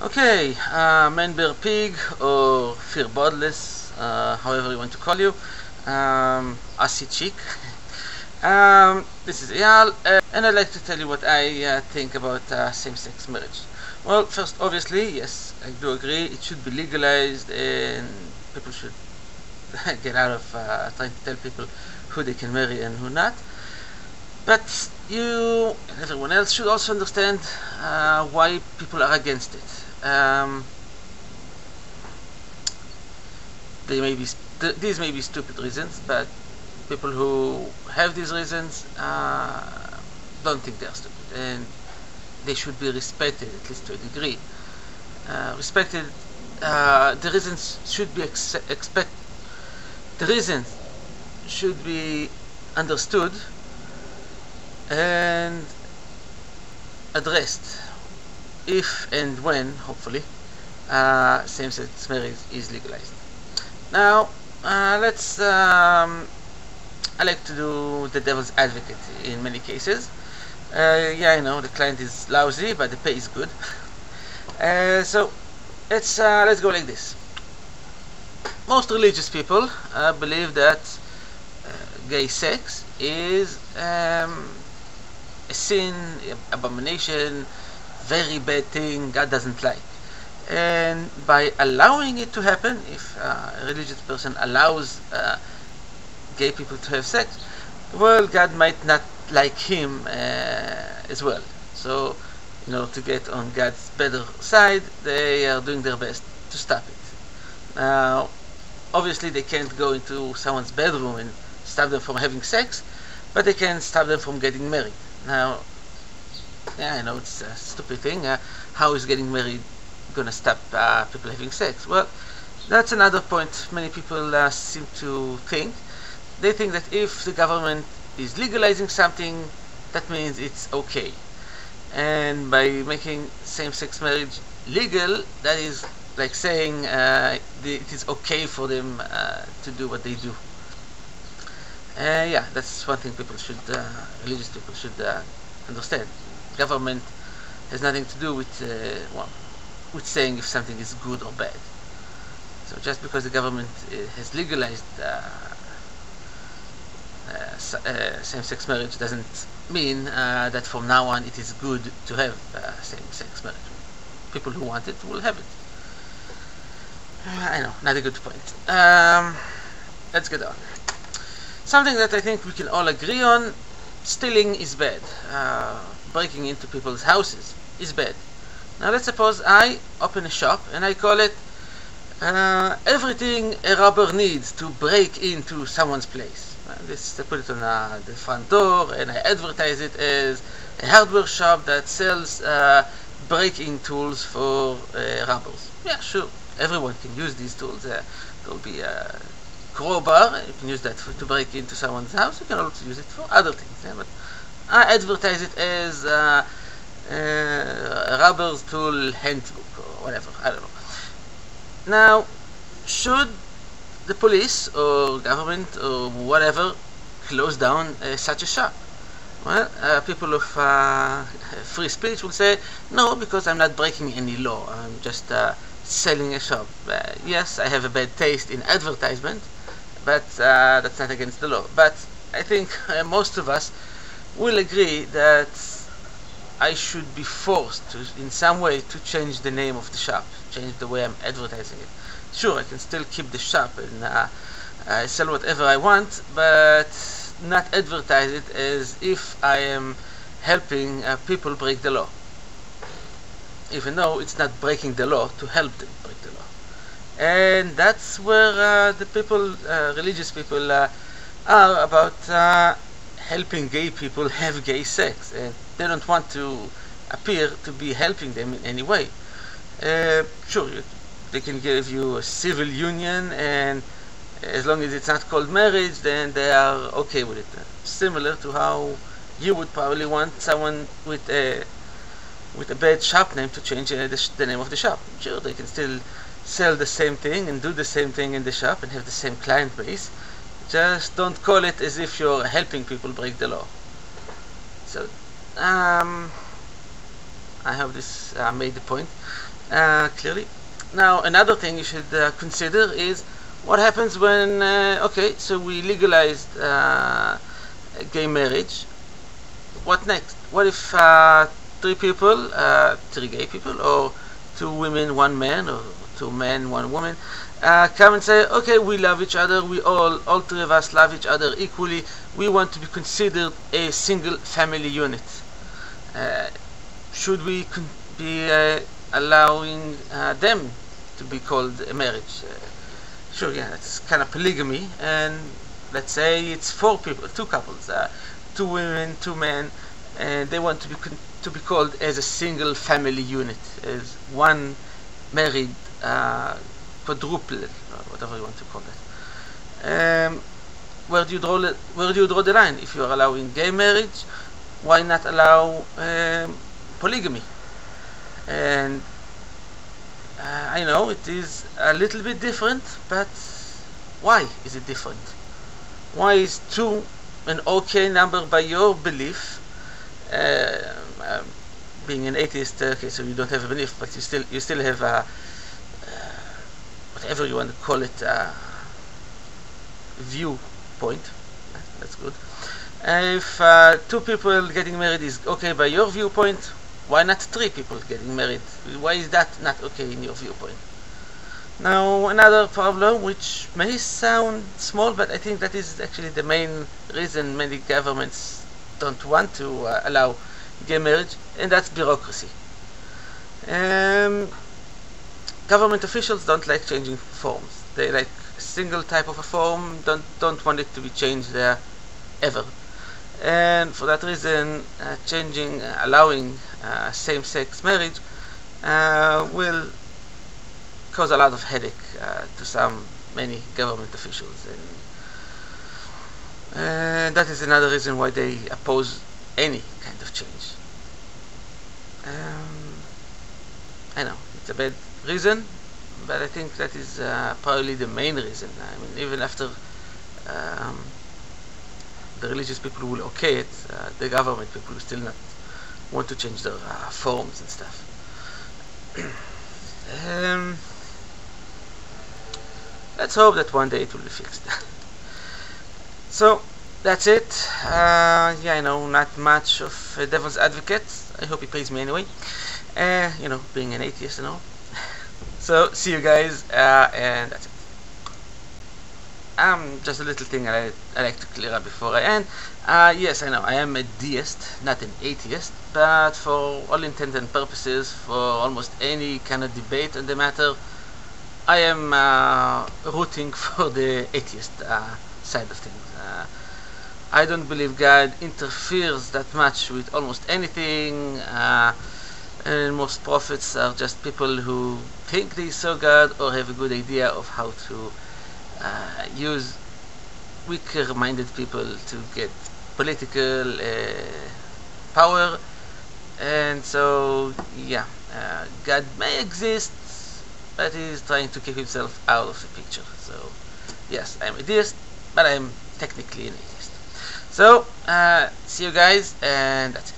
Okay, Man Bear Pig or FearBlandness, however you want to call you, Aussie Chick. This is Eyal, and I'd like to tell you what I think about same-sex marriage. Well, first, obviously, yes, I do agree it should be legalized, and people should get out of trying to tell people who they can marry and who not. But you and everyone else should also understand why people are against it. These may be stupid reasons, but people who have these reasons don't think they're stupid, and they should be respected, at least to a degree. Respected. The reasons should be The reasons should be understood and addressed if and when, hopefully, same-sex marriage is legalized. Now, I like to do the devil's advocate in many cases. Yeah, I know the client is lousy, but the pay is good. So let's go like this. Most religious people believe that gay sex is a sin, abomination, very bad thing God doesn't like. And by allowing it to happen, if a religious person allows gay people to have sex, well, God might not like him as well. So, to get on God's better side, they are doing their best to stop it. Now, obviously they can't go into someone's bedroom and stop them from having sex, but they can stop them from getting married. Now, yeah, I know it's a stupid thing. How is getting married gonna stop people having sex? Well, that's another point many people seem to think. They think that if the government is legalizing something, that means it's okay. And by making same-sex marriage legal, that is like saying it is okay for them to do what they do. Yeah, that's one thing religious people should understand. Government has nothing to do with saying if something is good or bad. So just because the government has legalized same-sex marriage doesn't mean that from now on it is good to have same-sex marriage. People who want it will have it. I know, not a good point. Let's get on. Something that I think we can all agree on: stealing is bad. Breaking into people's houses is bad. Now let's suppose I open a shop and I call it everything a robber needs to break into someone's place. I put it on the front door and I advertise it as a hardware shop that sells break-in tools for robbers. Yeah, sure, everyone can use these tools. There'll be a crowbar, you can use that to break into someone's house. You can also use it for other things. But I advertise it as a rubber tool handbook or whatever, I don't know. Now, should the police or government or whatever close down such a shop? Well, people of free speech will say, no, because I'm not breaking any law, I'm just selling a shop. Yes, I have a bad taste in advertisement, but that's not against the law. But I think most of us will agree that I should be forced to, in some way, to change the name of the shop, change the way I'm advertising it. Sure, I can still keep the shop and sell whatever I want, but not advertise it as if I am helping people break the law, even though it's not breaking the law to help them break the law. And that's where the people, religious people, are about helping gay people have gay sex, and they don't want to appear to be helping them in any way. Sure, they can give you a civil union, and as long as it's not called marriage, then they are okay with it. Similar to how you would probably want someone with a bad shop name to change the name of the shop. Sure, they can still sell the same thing and do the same thing in the shop and have the same client base. Just don't call it as if you're helping people break the law. So, I hope this made the point. clearly. Now, another thing you should consider is what happens when, okay, so we legalized gay marriage. What next? What if three people, three gay people, or two women, one man, or two men, one woman, come and say, okay, we love each other, we all three of us love each other equally, we want to be considered a single family unit. Should we be allowing them to be called a marriage? Sure, yeah, that's kind of polygamy, and let's say it's four people, two couples, two women, two men, and they want to be called as a single family unit, as one married quadruplet, whatever you want to call that. Where do you draw the line? If you are allowing gay marriage, why not allow polygamy? And I know it is a little bit different, but why is it different? Why is two an okay number by your belief? Being an atheist, okay, so you don't have a belief, but you still have whatever you want to call it, viewpoint. That's good. If two people getting married is okay by your viewpoint, why not three people getting married? Why is that not okay in your viewpoint? Now, another problem, which may sound small, but I think that is actually the main reason many governments don't want to allow gay marriage, and that's bureaucracy. Government officials don't like changing forms. They like a single type of a form, don't want it to be changed there ever. And for that reason, allowing same-sex marriage will cause a lot of headache to many government officials, and that is another reason why they oppose any kind of change. I know it's a bad reason, but I think that is probably the main reason. I mean, even after the religious people will okay it, the government people will still not want to change their forms and stuff. Let's hope that one day it will be fixed. So that's it. Yeah, I know, not much of a devil's advocate. I hope he pays me anyway. You know, being an atheist and all. So see you guys, and that's it. Just a little thing I like to clear up before I end. Yes, I know, I am a deist, not an atheist, but for all intents and purposes, for almost any kind of debate on the matter, I am rooting for the atheist side of things. I don't believe God interferes that much with almost anything, and most prophets are just people who think they saw God or have a good idea of how to use weaker-minded people to get political power. And so, yeah, God may exist, but he's trying to keep himself out of the picture. So, yes, I'm a deist, but I'm technically an atheist. So, see you guys, and that's it.